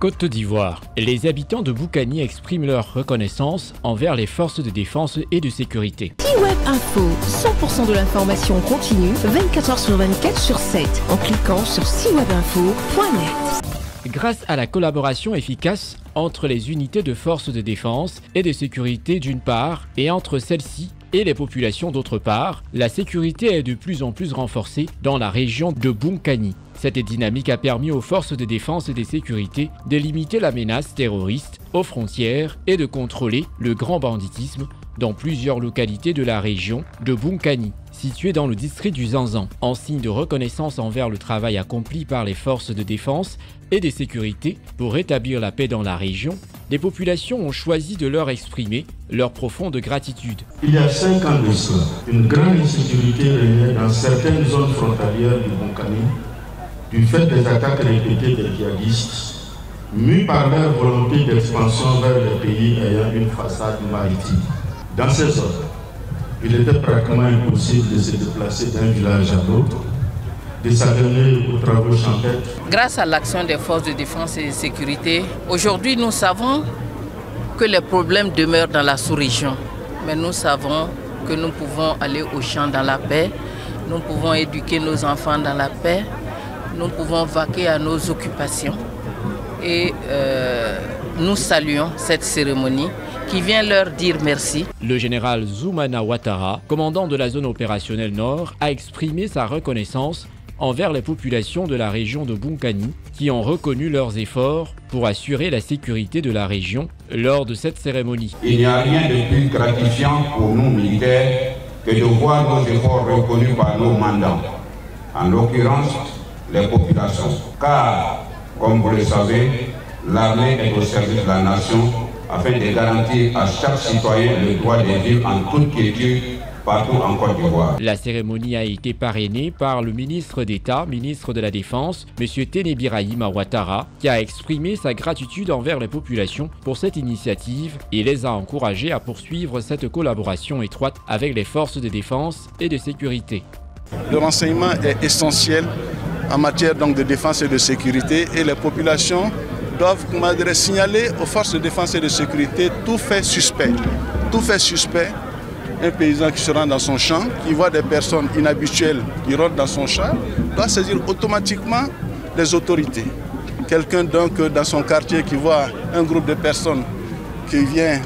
Côte d'Ivoire. Les habitants de Boukani expriment leur reconnaissance envers les forces de défense et de sécurité. C-Web Info, 100% de l'information continue, 24 h sur 24 sur 7, en cliquant sur cwebinfo.net. Grâce à la collaboration efficace entre les unités de forces de défense et de sécurité d'une part et entre celles-ci et les populations d'autre part, la sécurité est de plus en plus renforcée dans la région de Boukani. Cette dynamique a permis aux forces de défense et de sécurité de limiter la menace terroriste aux frontières et de contrôler le grand banditisme dans plusieurs localités de la région de Boukani, située dans le district du Zanzan. En signe de reconnaissance envers le travail accompli par les forces de défense et de sécurité pour rétablir la paix dans la région, les populations ont choisi de leur exprimer leur profonde gratitude. Il y a 5 ans de cela, une grande insécurité régnait dans certaines zones frontalières du Boukani du fait des attaques répétées des djihadistes, mus par leur volonté d'expansion vers les pays ayant une façade maritime. Dans ces zones, il était pratiquement impossible de se déplacer d'un village à l'autre, de s'adonner aux travaux champêtres. Grâce à l'action des forces de défense et de sécurité, aujourd'hui nous savons que les problèmes demeurent dans la sous-région. Mais nous savons que nous pouvons aller au champ dans la paix, nous pouvons éduquer nos enfants dans la paix, nous pouvons vaquer à nos occupations. Et nous saluons cette cérémonie qui vient leur dire merci. Le général Zoumana Ouattara, commandant de la zone opérationnelle Nord, a exprimé sa reconnaissance envers les populations de la région de Boukani qui ont reconnu leurs efforts pour assurer la sécurité de la région lors de cette cérémonie. Il n'y a rien de plus gratifiant pour nous militaires que de voir nos efforts reconnus par nos mandants, en l'occurrence les populations. Car, comme vous le savez, l'armée est au service de la nation afin de garantir à chaque citoyen le droit de vivre en toute quiétude partout en Côte d'Ivoire. La cérémonie a été parrainée par le ministre d'État, ministre de la Défense, M. Ténébi Rahima Ouattara, qui a exprimé sa gratitude envers les populations pour cette initiative et les a encouragés à poursuivre cette collaboration étroite avec les forces de défense et de sécurité. Le renseignement est essentiel en matière donc de défense et de sécurité et les populations doivent signaler aux forces de défense et de sécurité tout fait suspect. Tout fait suspect, un paysan qui se rend dans son champ, qui voit des personnes inhabituelles qui rentrent dans son champ, doit saisir automatiquement les autorités. Quelqu'un donc dans son quartier qui voit un groupe de personnes qui vient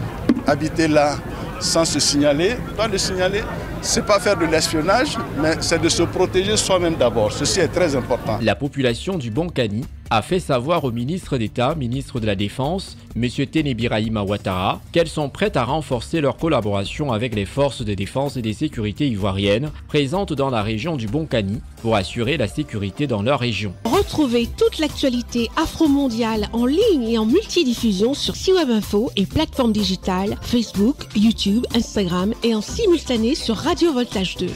habiter là sans se signaler, doit le signaler. Ce n'est pas faire de l'espionnage, mais c'est de se protéger soi-même d'abord. Ceci est très important. La population du Boukani a fait savoir au ministre d'État, ministre de la Défense, M. Ténébi Rahima Ouattara, qu'elles sont prêtes à renforcer leur collaboration avec les forces de défense et de sécurité ivoiriennes présentes dans la région du Boukani pour assurer la sécurité dans leur région. Retrouvez toute l'actualité afro-mondiale en ligne et en multidiffusion sur C-Web Info et plateformes digitales Facebook, YouTube, Instagram et en simultané sur Radio Voltage 2.